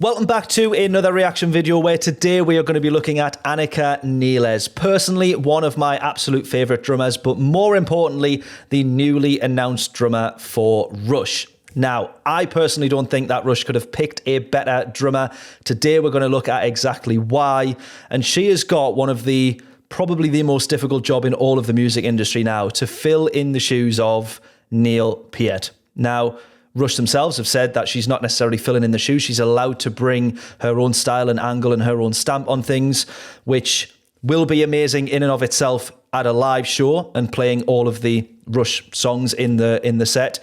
Welcome back to another reaction video where today we are going to be looking at Anika Nilles. Personally, one of my absolute favourite drummers, but more importantly, the newly announced drummer for Rush. Now, I personally don't think that Rush could have picked a better drummer. Today we're going to look at exactly why, and she has got one of the probably the most difficult job in all of the music industry now, to fill in the shoes of Nilles. Now, Rush themselves have said that she's not necessarily filling in the shoes. She's allowed to bring her own style and angle and her own stamp on things, which will be amazing in and of itself at a live show and playing all of the Rush songs in the set.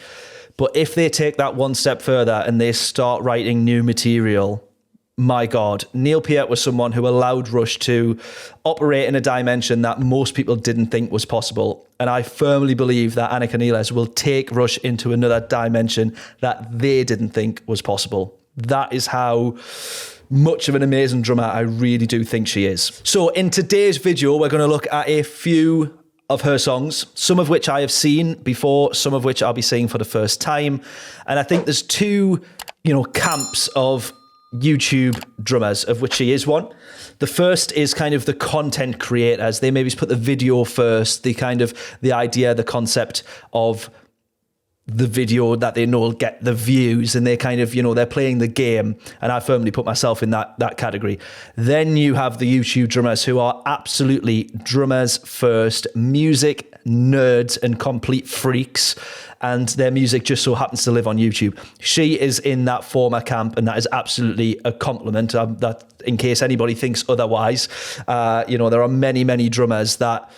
But if they take that one step further and they start writing new material, my God, Nilles was someone who allowed Rush to operate in a dimension that most people didn't think was possible. And I firmly believe that Anika Nilles will take Rush into another dimension that they didn't think was possible. That is how much of an amazing drummer I really do think she is. So in today's video, we're going to look at a few of her songs, some of which I have seen before, some of which I'll be seeing for the first time. And I think there's two, camps of YouTube drummers, of which she is one. The first is kind of the content creators. They maybe put the video first, the idea, the concept of the video that they know will get the views, and they kind of, they're playing the game. And I firmly put myself in that category. Then you have the YouTube drummers who are absolutely drummers first, music nerds and complete freaks, and their music just so happens to live on YouTube. She is in that former camp, and that is absolutely a compliment. That, in case anybody thinks otherwise, there are many drummers that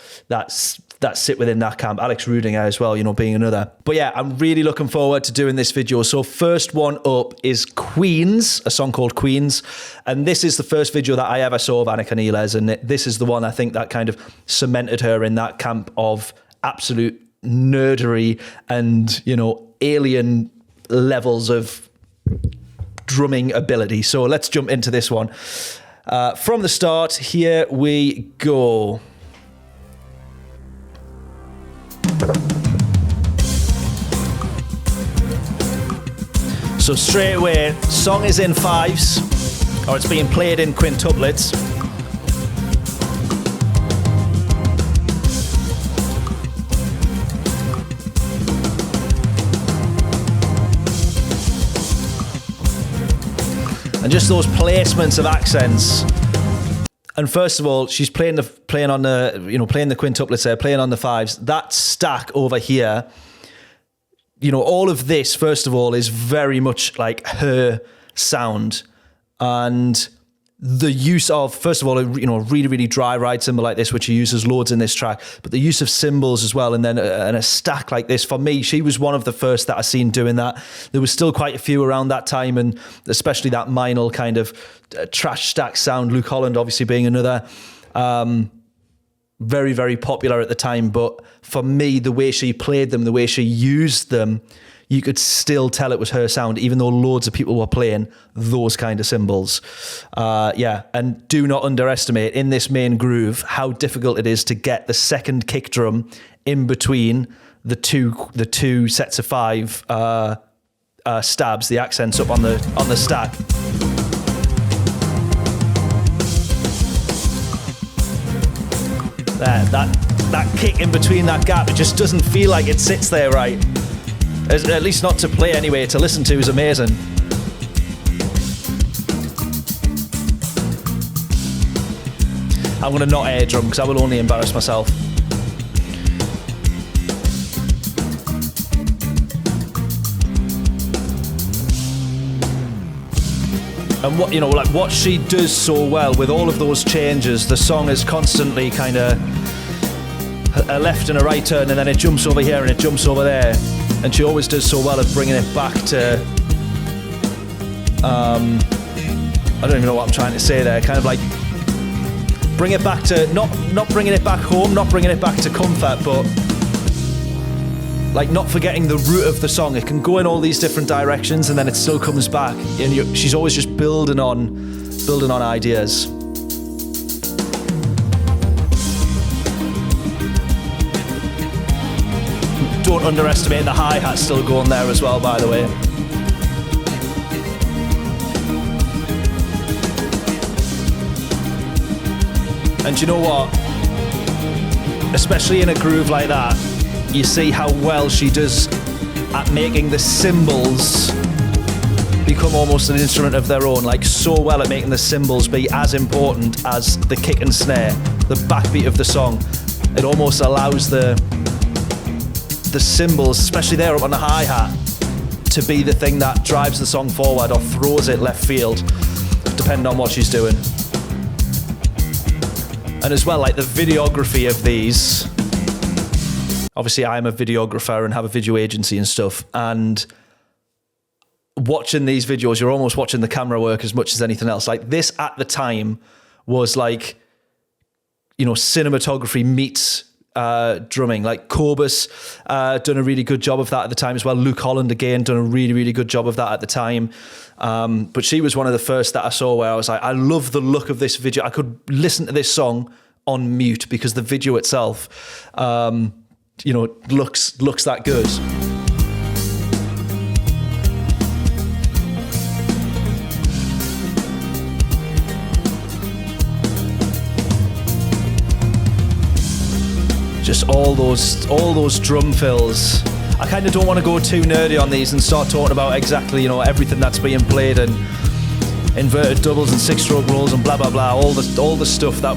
sit within that camp. Alex Rudinger as well, being another. But yeah, I'm really looking forward to doing this video. So first one up is Queenz, a song called Queenz. And this is the first video that I ever saw of Anika Nilles. And this is the one I think that kind of cemented her in that camp of absolute nerdery and, alien levels of drumming ability. So let's jump into this one. From the start, here we go. So straight away, song is in fives, or it's being played in quintuplets. And just those placements of accents. And first of all, she's playing the quintuplets there, playing on the fives. That stack over here, all of this, first of all, is very much like her sound. And the use of, first of all, a really dry ride cymbal like this, which she uses loads in this track, but the use of cymbals as well, and then a stack like this. For me, she was one of the first that I seen doing that. There was still quite a few around that time, and especially that minor kind of trash stack sound. Luke Holland obviously being another. Very popular at the time, but for me, the way she played them, the way she used them, you could still tell it was her sound, even though loads of people were playing those kind of cymbals. And do not underestimate in this main groove how difficult it is to get the second kick drum in between the two sets of five stabs, the accents up on the stack. There, that kick in between that gap, it just doesn't feel like it sits there right. At least not to play anyway, to listen to is amazing. I'm going to not air drum because I will only embarrass myself. And what she does so well with all of those changes, the song is constantly kind of a left and a right turn, and then it jumps over here and it jumps over there. And she always does so well at bringing it back to, I don't even know what I'm trying to say there, kind of like bring it back to, not bringing it back home, not bringing it back to comfort, but like not forgetting the root of the song. It can go in all these different directions and then it still comes back. And she's always just building on ideas. Don't underestimate the hi-hat still going there as well, by the way. And do you know what? Especially in a groove like that, you see how well she does at making the cymbals become almost an instrument of their own, like so well at making the cymbals be as important as the kick and snare, the backbeat of the song. It almost allows the cymbals, especially there up on the hi-hat, to be the thing that drives the song forward or throws it left field, depending on what she's doing. And as well, like the videography of these, obviously I'm a videographer and have a video agency and stuff, and watching these videos, you're almost watching the camera work as much as anything else. Like this at the time was like, you know, cinematography meets drumming. Like Cobus done a really good job of that at the time as well. Luke Holland again done a really, really good job of that at the time. But she was one of the first that I saw where I was like, I love the look of this video. I could listen to this song on mute because the video itself, you know, looks that good. Just all those drum fills. I kind of don't want to go too nerdy on these and start talking about exactly, you know, everything that's being played and inverted doubles and 6-stroke rolls and blah blah blah, all the stuff that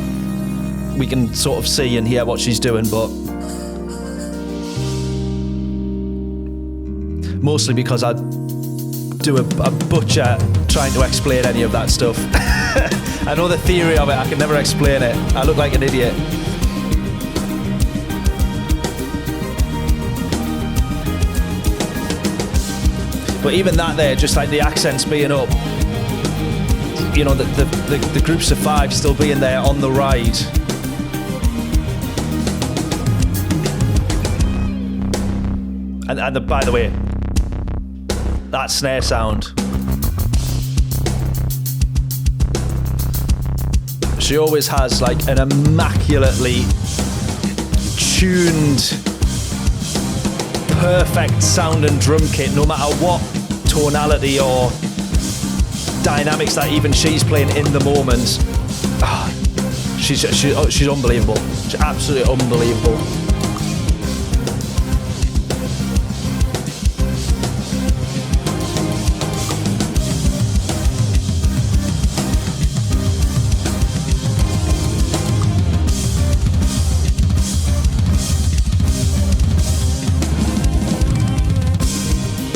we can sort of see and hear what she's doing, but mostly because I do a butcher trying to explain any of that stuff. I know the theory of it, I can never explain it. I look like an idiot. But even that there, just like the accents being up, you know, the groups of 5 still being there on the ride. And by the way, that snare sound. She always has like an immaculately tuned, perfect sounding drum kit, no matter what tonality or dynamics that even she's playing in the moment. She's unbelievable. She's absolutely unbelievable.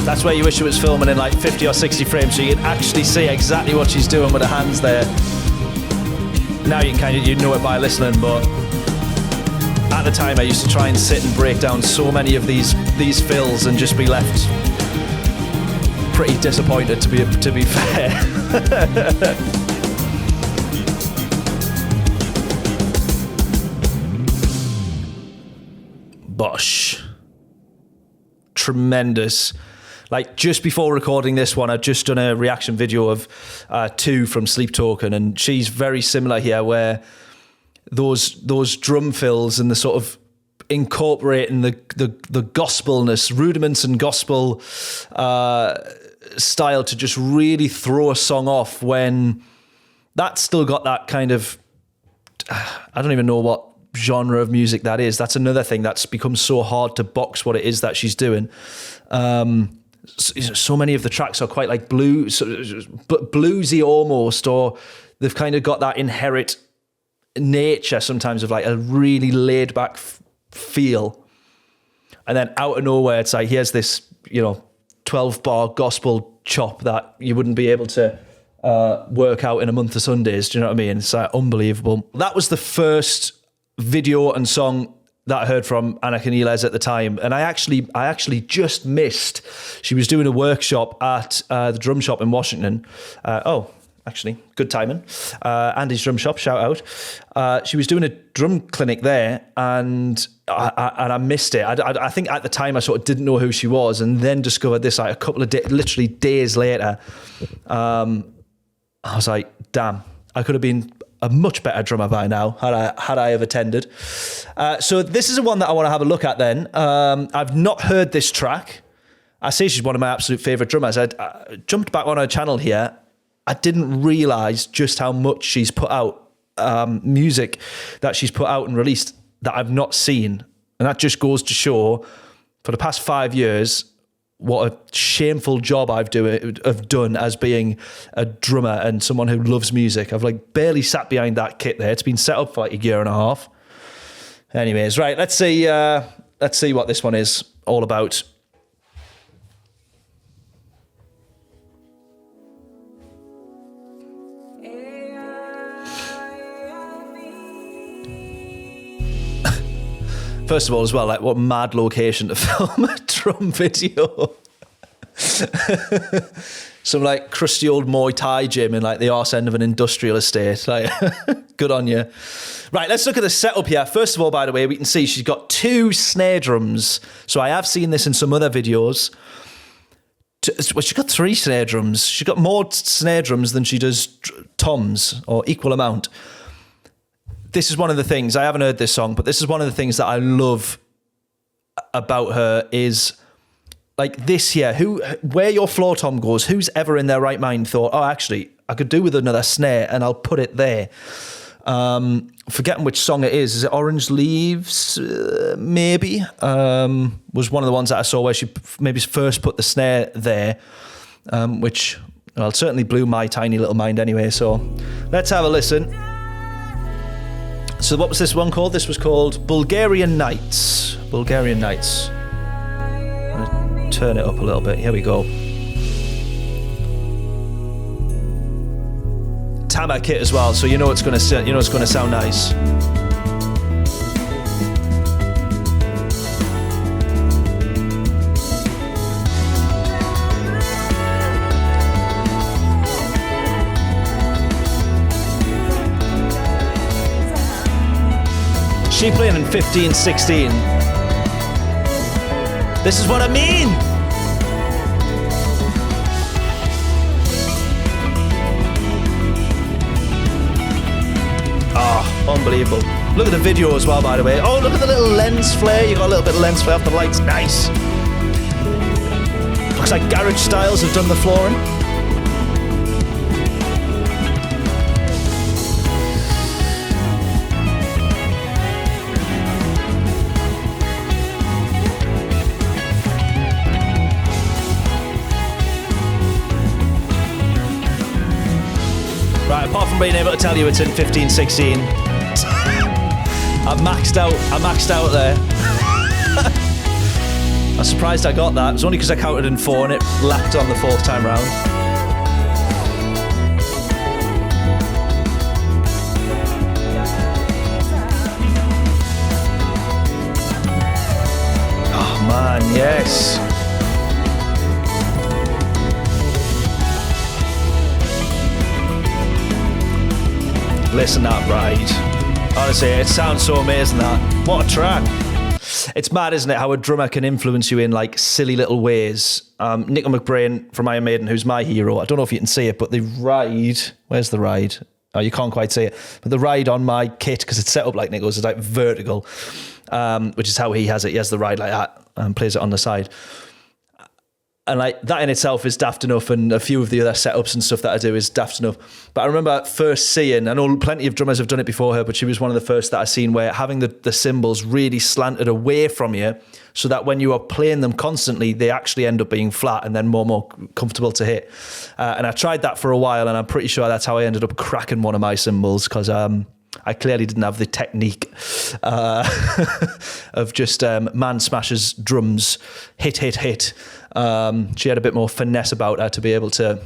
That's where you wish it was filming in like 50 or 60 frames so you can actually see exactly what she's doing with her hands there. Now you know it by listening, but at the time I used to try and sit and break down so many of these fills and just be left pretty disappointed, to be fair. Bosh. Tremendous. Like just before recording this one, I've just done a reaction video of 2 from Sleep Token, and she's very similar here, where those drum fills and the sort of incorporating the gospelness, rudiments and gospel style to just really throw a song off when that's still got that kind of, I don't even know what genre of music that is. That's another thing that's become so hard to box what it is that she's doing. So many of the tracks are quite like blues, but bluesy almost, or they've kind of got that inherent nature sometimes of like a really laid back feel. And then out of nowhere, it's like, here's this, 12-bar gospel chop that you wouldn't be able to work out in a month of Sundays. Do you know what I mean? It's like unbelievable. That was the first video and song that I heard from Anika Nilles at the time. And I actually just missed, she was doing a workshop at the drum shop in Washington. Actually, good timing. Andy's drum shop, shout out. She was doing a drum clinic there, and I missed it. I think at the time I sort of didn't know who she was, and then discovered this like a couple of literally days later. I was like, damn, I could have been a much better drummer by now had I have attended. So this is the one that I want to have a look at then. I've not heard this track. I say she's one of my absolute favourite drummers. I jumped back on her channel here. I didn't realise just how much she's put out music that she's put out and released that I've not seen. And that just goes to show, for the past 5 years, what a shameful job I've done as being a drummer and someone who loves music. I've like barely sat behind that kit there. It's been set up for like a year and a half. Anyways, right, let's see what this one is all about. First of all, as well, like what mad location to film a drum video. Some like crusty old Muay Thai gym in like the arse end of an industrial estate. Like, good on you. Right, let's look at the setup here. First of all, by the way, we can see she's got 2 snare drums. So I have seen this in some other videos. Well, she's got 3 snare drums. She's got more snare drums than she does toms, or equal amount. This is one of the things, I haven't heard this song, but this is one of the things that I love about her is like this here, where your floor tom goes, who's ever in their right mind thought, oh, actually, I could do with another snare and I'll put it there. Forgetting which song it is. Is it Orange Leaves? Maybe. Was one of the ones that I saw where she maybe first put the snare there, which, well, certainly blew my tiny little mind anyway. So let's have a listen. So what was this one called? This was called Bulgarian Nights. Bulgarian Nights. I'm gonna turn it up a little bit. Here we go. Tama kit as well, so you know it's gonna sound nice. She playing in 15, 16. This is what I mean. Oh, unbelievable. Look at the video as well, by the way. Oh, look at the little lens flare. You got a little bit of lens flare off the lights. Nice. Looks like Garage Styles have done the flooring. Right, apart from being able to tell you it's in 15, 16, I maxed out there. I'm surprised I got that. It was only because I counted in 4 and it lapped on the 4th time round. Oh man, yes. Listen that ride. Honestly, it sounds so amazing that. What a track. It's mad, isn't it, how a drummer can influence you in like silly little ways. Nico McBrain from Iron Maiden, who's my hero. I don't know if you can see it, but the ride, where's the ride? Oh, you can't quite see it. But the ride on my kit, because it's set up like Nico's, is like vertical, which is how he has it. He has the ride like that and plays it on the side. And like that in itself is daft enough, and a few of the other setups and stuff that I do is daft enough. But I remember first seeing, I know plenty of drummers have done it before her, but she was one of the first that I seen where having the cymbals really slanted away from you so that when you are playing them constantly, they actually end up being flat and then more comfortable to hit. And I tried that for a while, and I'm pretty sure that's how I ended up cracking one of my cymbals, because I clearly didn't have the technique of just man smashes drums, hit. She had a bit more finesse about her to be able to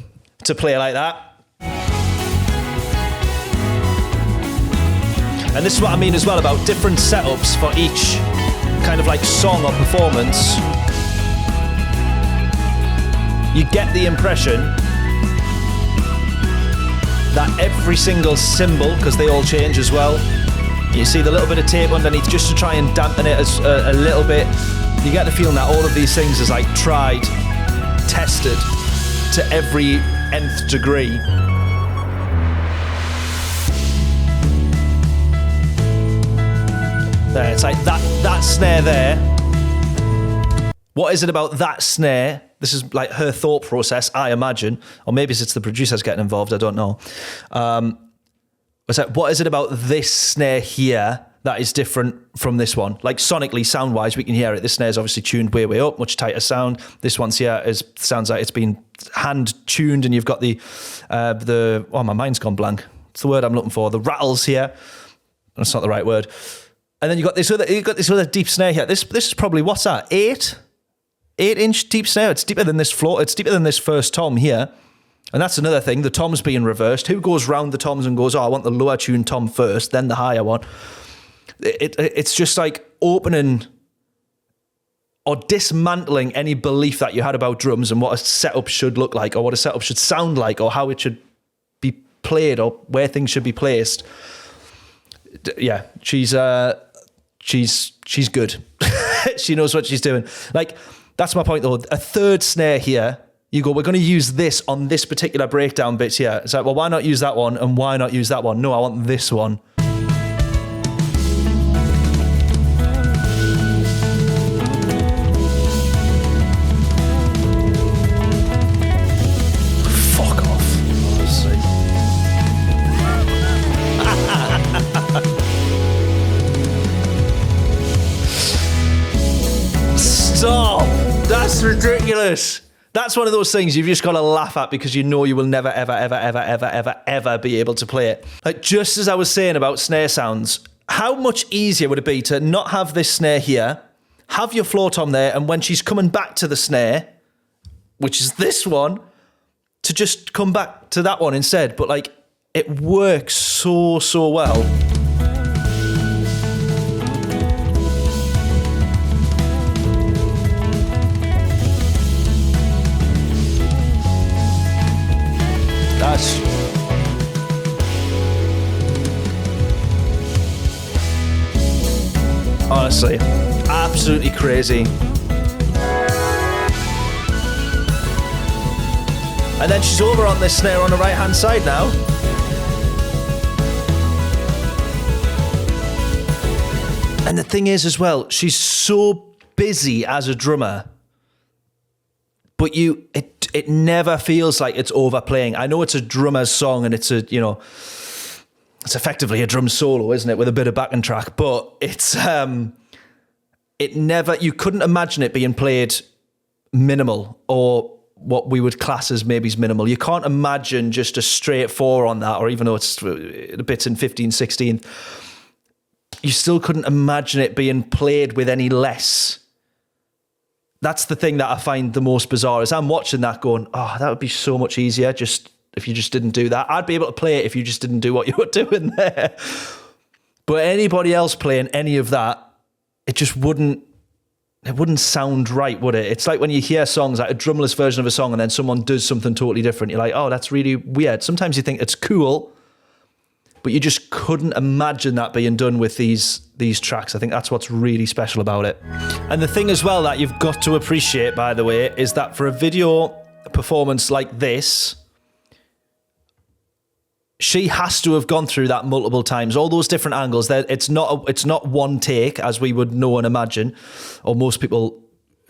play like that. And this is what I mean as well about different setups for each kind of like song or performance. You get the impression that every single cymbal, because they all change as well, you see the little bit of tape underneath just to try and dampen it as a little bit. You get the feeling that all of these things is like tried, tested to every nth degree. There, it's like that snare there. What is it about that snare? This is like her thought process, I imagine, or maybe it's the producers getting involved, I don't know. what is it about this snare here that is different from this one? Like sonically, sound-wise, we can hear it. This snare's obviously tuned way, way up, much tighter sound. This one's here sounds like it's been hand-tuned, and you've got oh, my mind's gone blank. It's the word I'm looking for. The rattles here. That's not the right word. And then you've got this other deep snare here. This is probably, what's that? 8-inch deep snare. It's deeper than this floor. It's deeper than this first tom here. And that's another thing. The tom's being reversed. Who goes round the toms and goes, oh, I want the lower tuned tom first, then the higher one? It's just like opening or dismantling any belief that you had about drums and what a setup should look like, or what a setup should sound like, or how it should be played, or where things should be placed. Yeah, she's good. She knows what she's doing. Like, that's my point though. A third snare here, you go, we're going to use this on this particular breakdown bit here. It's like, well, why not use that one, and why not use that one? No, I want this one. Fuck off. Honestly. Stop. That's ridiculous. That's one of those things you've just got to laugh at, because you know you will never, ever, ever, ever, ever, ever, ever be able to play it. Like, just as I was saying about snare sounds, how much easier would it be to not have this snare here, have your floor tom there, and when she's coming back to the snare, which is this one, to just come back to that one instead. But like, it works so, so well. Honestly, absolutely crazy. And then she's over on this snare on the right hand side now. And the thing is as well, she's so busy as a drummer, but it never feels like it's overplaying. I know it's a drummer's song and it's it's effectively a drum solo, isn't it, with a bit of backing track, but it's you couldn't imagine it being played minimal, or what we would class as maybe minimal. You can't imagine just a straight 4 on that, or even though it's the bits in 15, 16, you still couldn't imagine it being played with any less. That's the thing that I find the most bizarre, is I'm watching that going, oh, that would be so much easier just if you just didn't do that. I'd be able to play it if you just didn't do what you were doing there. But anybody else playing any of that, it just wouldn't sound right, would it? It's like when you hear songs, like a drumless version of a song, and then someone does something totally different. You're like, oh, that's really weird. Sometimes you think it's cool, but you just couldn't imagine that being done with these tracks. I think that's what's really special about it. And the thing as well that you've got to appreciate, by the way, is that for a video performance like this, she has to have gone through that multiple times, all those different angles. It's not one take, as we would know and imagine, or most people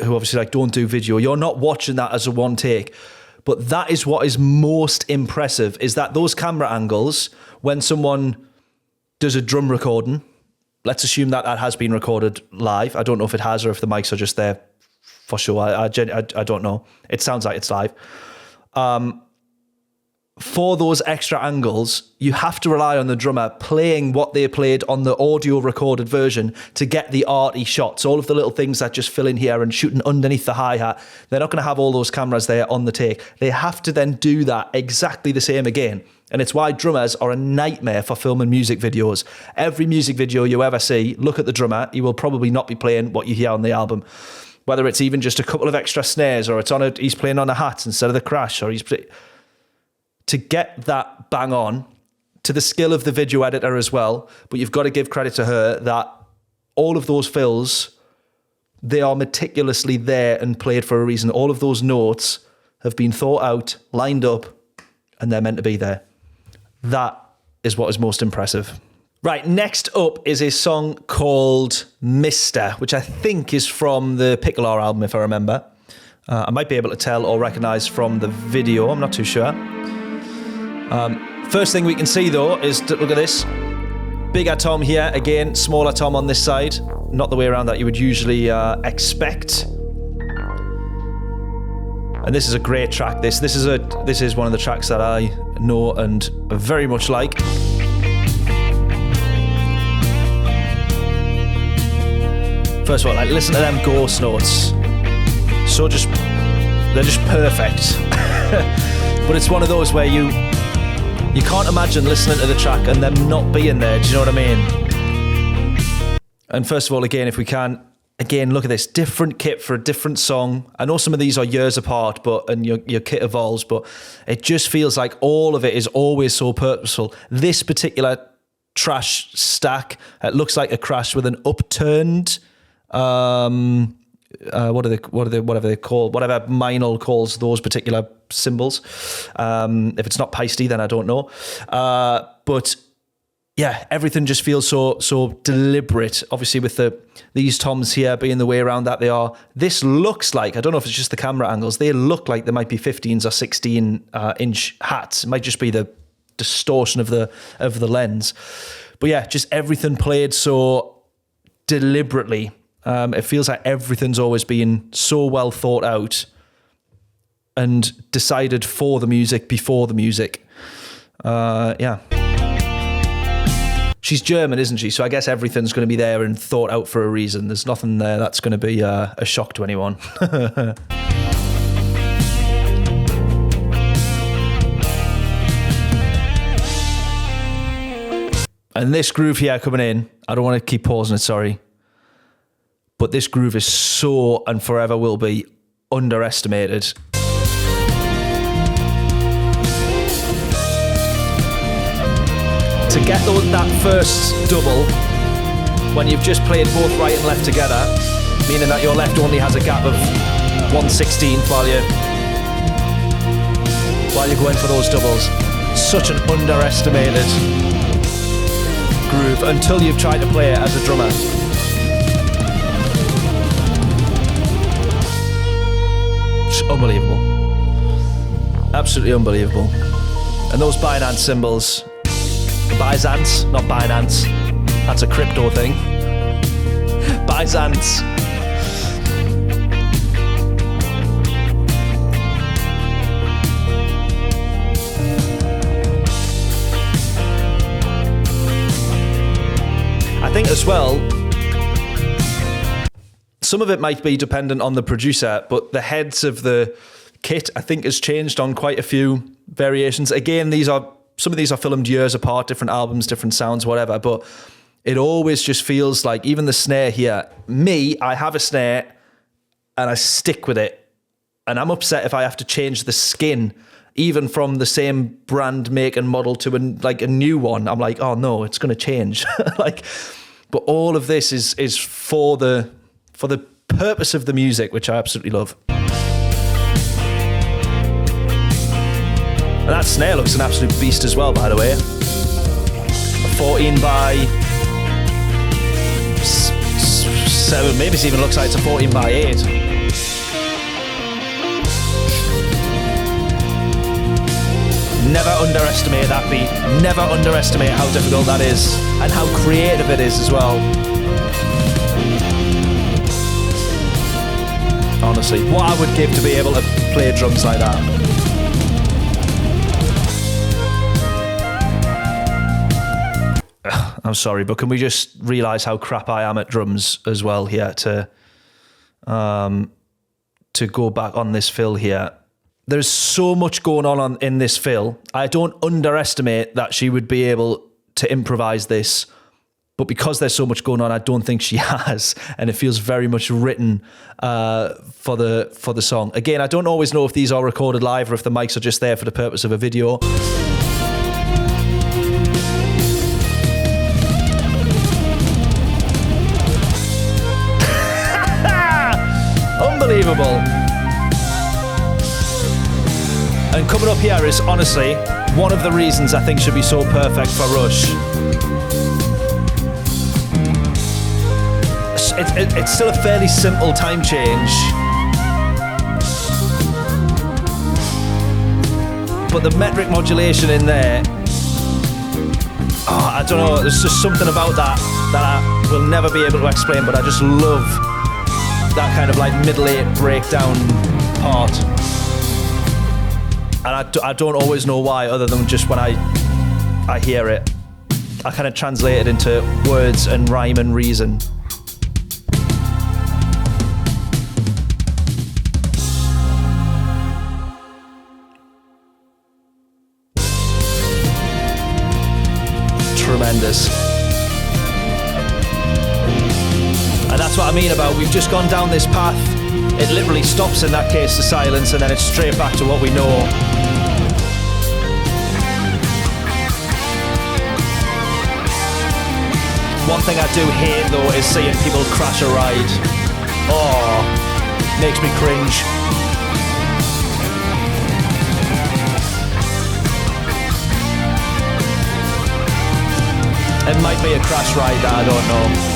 who obviously don't do video. You're not watching that as a one take. But that is what is most impressive, is that those camera angles, when someone does a drum recording, let's assume that has been recorded live. I don't know if it has, or if the mics are just there for sure. I don't know. It sounds like it's live. For those extra angles, you have to rely on the drummer playing what they played on the audio recorded version to get the arty shots. All of the little things that just fill in here and shooting underneath the hi-hat, they're not going to have all those cameras there on the take. They have to then do that exactly the same again. And it's why drummers are a nightmare for filming music videos. Every music video you ever see, look at the drummer, he will probably not be playing what you hear on the album. Whether it's even just a couple of extra snares, or he's playing on the hats instead of the crash, or to get that bang on, to the skill of the video editor as well. But you've got to give credit to her that all of those fills, they are meticulously there and played for a reason. All of those notes have been thought out, lined up, and they're meant to be there. That is what is most impressive. Right, next up is a song called Mister, which I think is from the Pickler album, if I remember. I might be able to tell or recognise from the video, I'm not too sure. First thing we can see though is, look at this. Bigger tom here, again, smaller tom on this side. Not the way around that you would usually expect. And this is a great track. This is one of the tracks that I know and very much like. First of all, like, listen to them ghost notes. They're just perfect. But it's one of those where you can't imagine listening to the track and them not being there. Do you know what I mean? And first of all, again, if we can, again, look at this. Different kit for a different song. I know some of these are years apart, and your kit evolves, but it just feels like all of it is always so purposeful. This particular trash stack, it looks like a crash with an upturned, whatever they call, whatever Meinl calls those particular symbols. If it's not pasty, then I don't know. But yeah, everything just feels so deliberate. Obviously, with these toms here being the way around that they are. This looks like, I don't know if it's just the camera angles, they look like they might be 15s or 16-inch hats. It might just be the distortion of the lens. But yeah, just everything played so deliberately. It feels like everything's always been so well thought out and decided for the music, before the music. Yeah. She's German, isn't she? So I guess everything's going to be there and thought out for a reason. There's nothing there that's going to be a shock to anyone. And this groove here coming in, I don't want to keep pausing it, sorry. But this groove is so, and forever will be, underestimated. To get that first double, when you've just played both right and left together, meaning that your left only has a gap of 1/16 while you're going for those doubles. Such an underestimated groove until you've tried to play it as a drummer. Unbelievable. Absolutely unbelievable. And those Binance symbols, Byzance, not Binance, that's a crypto thing. Byzance. I think as well, some of it might be dependent on the producer, but the heads of the kit, I think, has changed on quite a few variations. Again, some of these are filmed years apart, different albums, different sounds, whatever, but it always just feels like, even the snare here, I have a snare and I stick with it. And I'm upset if I have to change the skin, even from the same brand, make and model to a new one. I'm like, oh no, it's going to change. But all of this is for the purpose of the music, which I absolutely love. And that snare looks an absolute beast as well, by the way. A 14 by 7, maybe it even looks like it's a 14 by 8. Never underestimate that beat. Never underestimate how difficult that is and how creative it is as well. Honestly, what I would give to be able to play drums like that. I'm sorry, but can we just realise how crap I am at drums as well here to go back on this fill here. There's so much going on in this fill. I don't underestimate that she would be able to improvise this, but because there's so much going on, I don't think she has, and it feels very much written for the song. Again, I don't always know if these are recorded live or if the mics are just there for the purpose of a video. Unbelievable. And coming up here is honestly one of the reasons I think should be so perfect for Rush. It's still a fairly simple time change, but the metric modulation in there don't know, there's just something about that I will never be able to explain, but I just love that kind of like middle 8 breakdown part. And I don't always know why, other than just when I hear it, I kind of translate it into words and rhyme and reason. Tremendous. And that's what I mean about we've just gone down this path. It literally stops in that case to silence, and then it's straight back to what we know. One thing I do hate though is seeing people crash a ride. Oh, makes me cringe. It might be a crash ride, I don't know.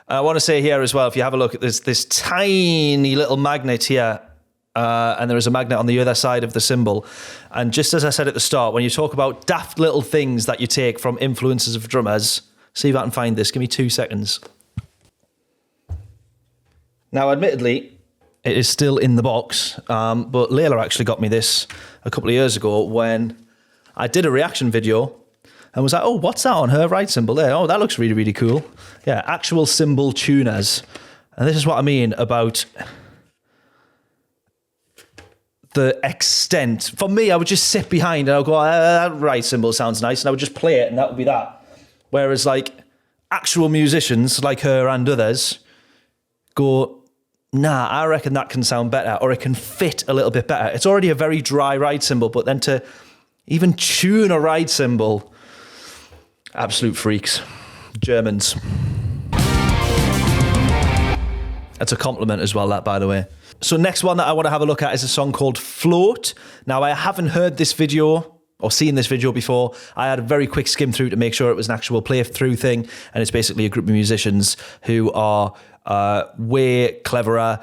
I want to say here as well, if you have a look at this tiny little magnet here, and there is a magnet on the other side of the symbol. And just as I said at the start, when you talk about daft little things that you take from influences of drummers, see if I can find this. Give me 2 seconds. Now, admittedly, it is still in the box, but Layla actually got me this a couple of years ago when I did a reaction video and was like, oh, what's that on her ride cymbal there? Oh, that looks really, really cool. Yeah, actual cymbal tuners. And this is what I mean about the extent. For me, I would just sit behind and I'll go, that ride cymbal sounds nice, and I would just play it and that would be that. Whereas like actual musicians like her and others go, nah, I reckon that can sound better, or it can fit a little bit better. It's already a very dry ride cymbal, but then to even tune a ride cymbal, absolute freaks. Germans. That's a compliment as well, that, by the way. So next one that I want to have a look at is a song called Float. Now, I haven't heard this video or seen this video before. I had a very quick skim through to make sure it was an actual play-through thing, and it's basically a group of musicians who are way cleverer,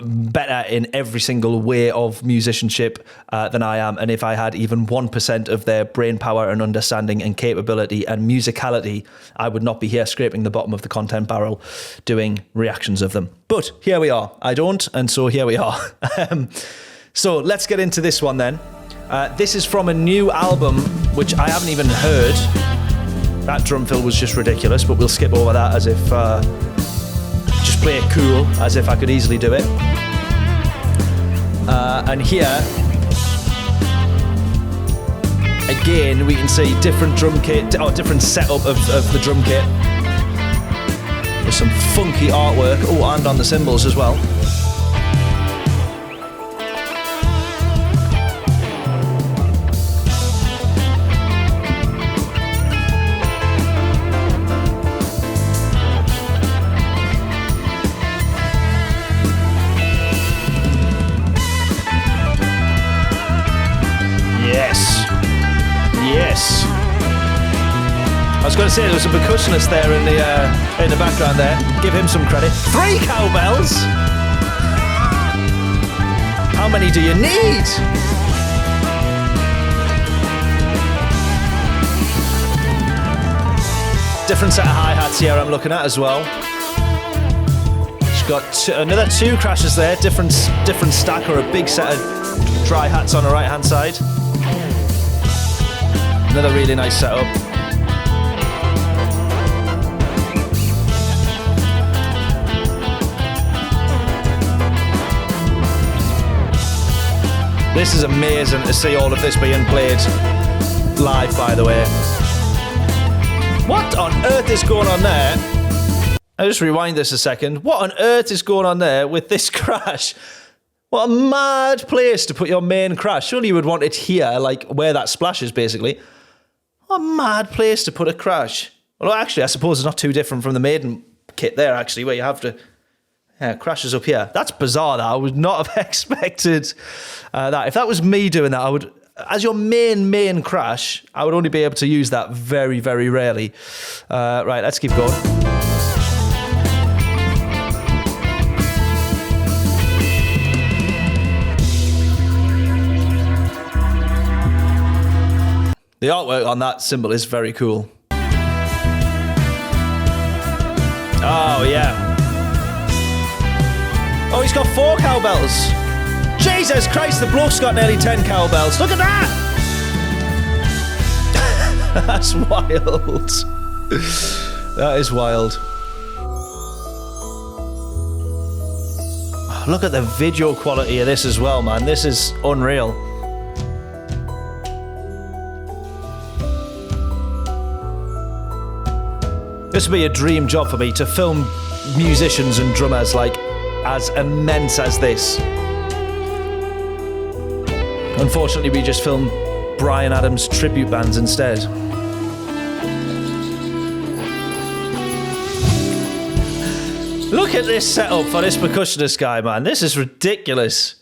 better in every single way of musicianship than I am. And if I had even 1% of their brain power and understanding and capability and musicality, I would not be here scraping the bottom of the content barrel doing reactions of them. But here we are. I don't, and so here we are. So let's get into this one then. This is from a new album, which I haven't even heard. That drum fill was just ridiculous, but we'll skip over that as if... just play it cool, as if I could easily do it. And here, again, we can see different drum kit, or different setup of the drum kit. With some funky artwork. Oh, and on the cymbals as well. Yes. I was going to say there was a percussionist there in the background there. Give him some credit. 3 cowbells? How many do you need? Different set of hi-hats here I'm looking at as well. She's got another 2 crashes there. Different stack, or a big set of dry hats on the right-hand side. Another really nice setup. This is amazing to see all of this being played live, by the way. What on earth is going on there? I'll just rewind this a second. What on earth is going on there with this crash? What a mad place to put your main crash. Surely you would want it here, like where that splash is, basically. What a mad place to put a crash. Well, actually, I suppose it's not too different from the Maiden kit there, actually, where you have to... Yeah, crashes up here. That's bizarre, that. I would not have expected that. If that was me doing that, I would... As your main crash, I would only be able to use that very, very rarely. Right, let's keep going. The artwork on that symbol is very cool. Oh, yeah. Oh, he's got 4 cowbells. Jesus Christ, the bloke's got nearly 10 cowbells. Look at that! That's wild. That is wild. Look at the video quality of this as well, man. This is unreal. This would be a dream job for me, to film musicians and drummers like as immense as this. Unfortunately, we just filmed Bryan Adams tribute bands instead. Look at this setup for this percussionist guy, man. This is ridiculous.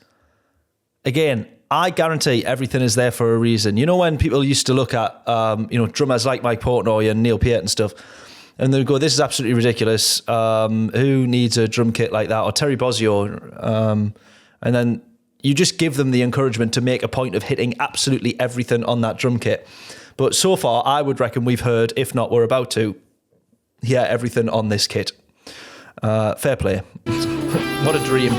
Again, I guarantee everything is there for a reason. You know when people used to look at, drummers like Mike Portnoy and Neil Peart and stuff, and they'd go, this is absolutely ridiculous. Who needs a drum kit like that? Or Terry Bozzio. And then you just give them the encouragement to make a point of hitting absolutely everything on that drum kit. But so far, I would reckon we've heard, if not we're about to, hear everything on this kit. Fair play. What a dream.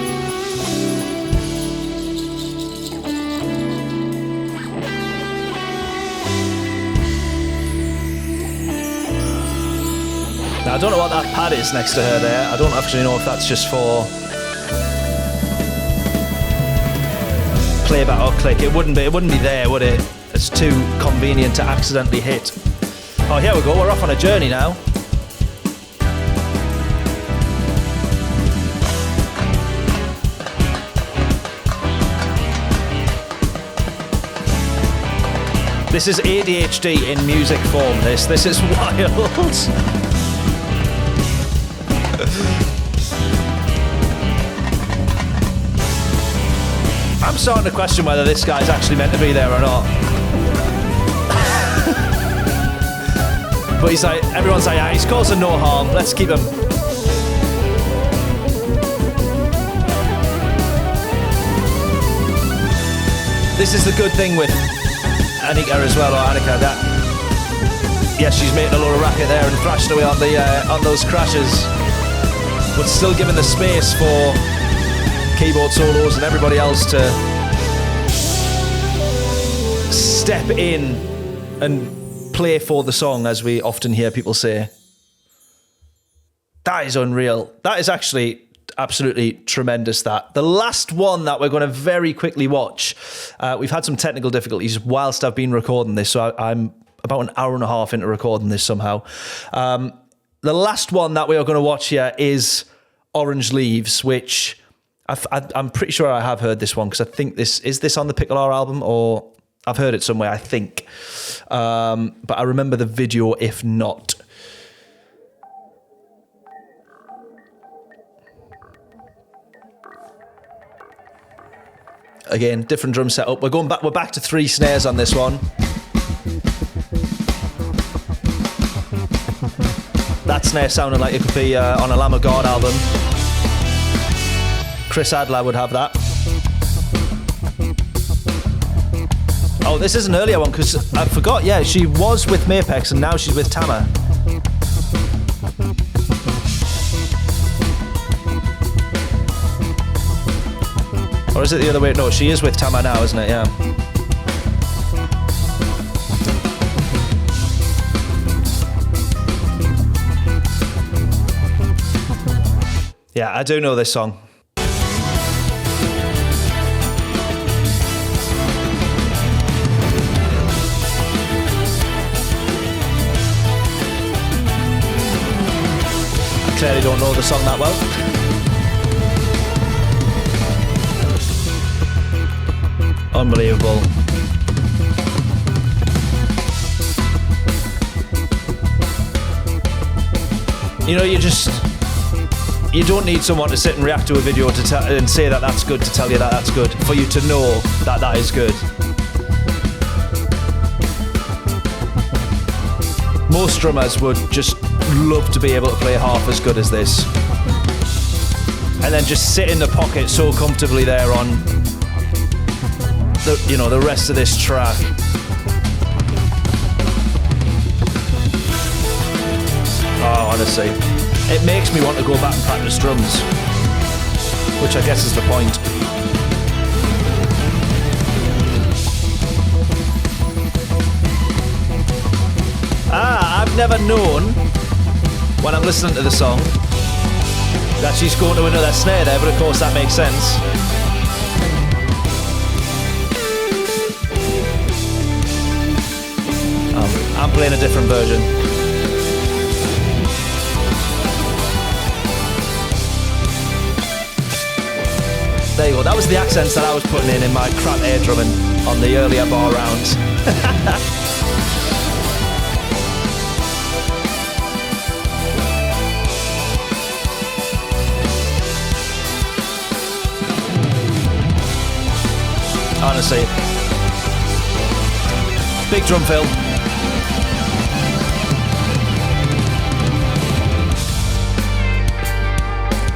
Now, I don't know what that pad is next to her there. I don't actually know if that's just for playback or click. It wouldn't be there, would it? It's too convenient to accidentally hit. Oh, here we go. We're off on a journey now. This is ADHD in music form, this is wild. I'm starting to question whether this guy's actually meant to be there or not. But he's like, everyone's like, yeah, he's causing no harm, let's keep him. This is the good thing with Anika as well, or Anika, that yes, she's making a lot of racket there and thrashing away on those crashes, but still giving the space for keyboard solos and everybody else to step in and play for the song, as we often hear people say. That is unreal. That is actually absolutely tremendous. That the last one that we're going to very quickly watch, we've had some technical difficulties whilst I've been recording this, so I'm about an hour and a half into recording this somehow. The last one that we are going to watch here is Orange Leaves, which I'm pretty sure I have heard this one, because I think this on the Pickle album, or I've heard it somewhere, I think, but I remember the video if not. Again, different drum setup. We're back to 3 snares on this one. That snare sounded like it could be on a Lamb of God album. Chris Adler would have that. Oh, this is an earlier one, because I forgot, yeah, she was with Mapex and now she's with Tama. Or is it the other way? No, she is with Tama now, isn't it? Yeah. Yeah, I do know this song. I clearly don't know the song that well. Unbelievable. You know, you don't need someone to sit and react to a video and say that that's good to tell you that that's good, for you to know that that is good. Most drummers would just love to be able to play half as good as this. And then just sit in the pocket so comfortably there on the rest of this track. Oh, honestly, it makes me want to go back and practice drums, which I guess is the point. I've never known, when I'm listening to the song, that she's going to another snare there, but of course that makes sense. I'm playing a different version. There you go, that was the accents that I was putting in my crap air drumming on the earlier bar rounds. Honestly, big drum fill.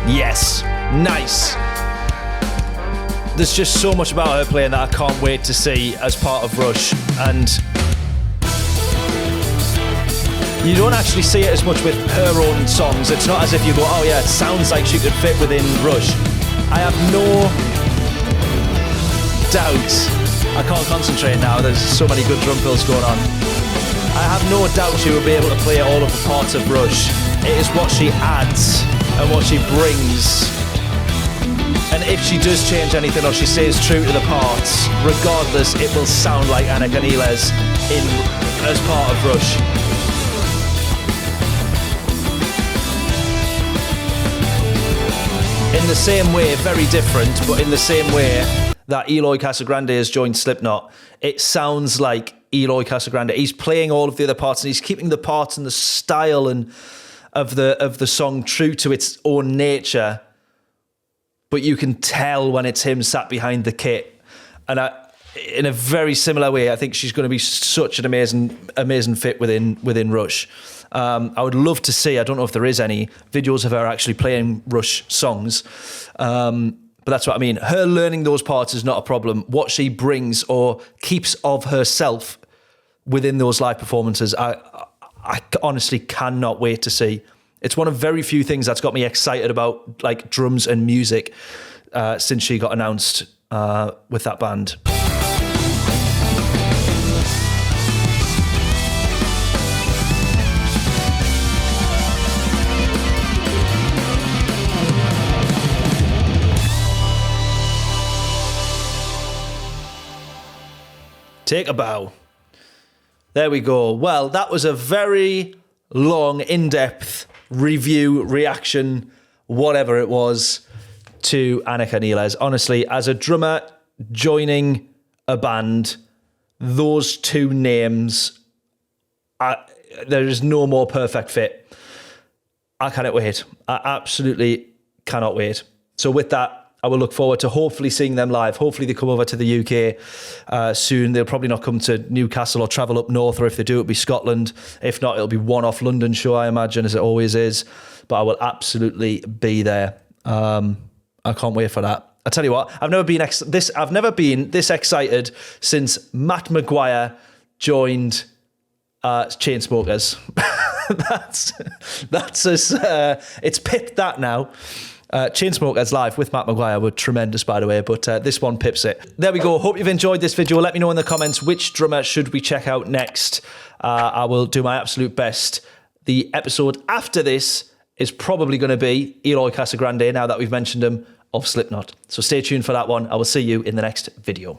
Yes, nice. There's just so much about her playing that I can't wait to see as part of Rush, and you don't actually see it as much with her own songs. It's not as if you go, oh yeah, it sounds like she could fit within Rush. I have no doubt. I can't concentrate now, there's so many good drum fills going on. I have no doubt she will be able to play all of the parts of Rush. It is what she adds and what she brings. And if she does change anything or she stays true to the parts, regardless, it will sound like Anika Nilles as part of Rush. In the same way, very different, but in the same way that Eloy Casagrande has joined Slipknot, it sounds like Eloy Casagrande. He's playing all of the other parts and he's keeping the parts and the style and of the song true to its own nature, but you can tell when it's him sat behind the kit. And in a very similar way, I think she's going to be such an amazing fit within Rush. I would love to see, I don't know if there is any videos of her actually playing Rush songs, but that's what I mean. Her learning those parts is not a problem. What she brings or keeps of herself within those live performances, I honestly cannot wait to see. It's one of very few things that's got me excited about like drums and music since she got announced with that band. Take a bow. There we go. Well, that was a very long, in-depth review, reaction, whatever it was, to Anika Nilles. Honestly, as a drummer joining a band, those two names, there is no more perfect fit. I cannot wait. I absolutely cannot wait. So with that, I will look forward to hopefully seeing them live. Hopefully they come over to the UK soon. They'll probably not come to Newcastle or travel up north, or if they do, it'll be Scotland. If not, it'll be one-off London show, I imagine, as it always is. But I will absolutely be there. I can't wait for that. I tell you what, I've never been this excited since Matt Maguire joined Chainsmokers. that's as it's pipped that now. Chainsmokers live with Matt Maguire were tremendous, by the way, but this one pips it. There we go. Hope you've enjoyed this video. Let me know in the comments which drummer should we check out next. I will do my absolute best. The episode after this is probably going to be Eloy Casagrande, now that we've mentioned him, of Slipknot. So stay tuned for that one. I will see you in the next video.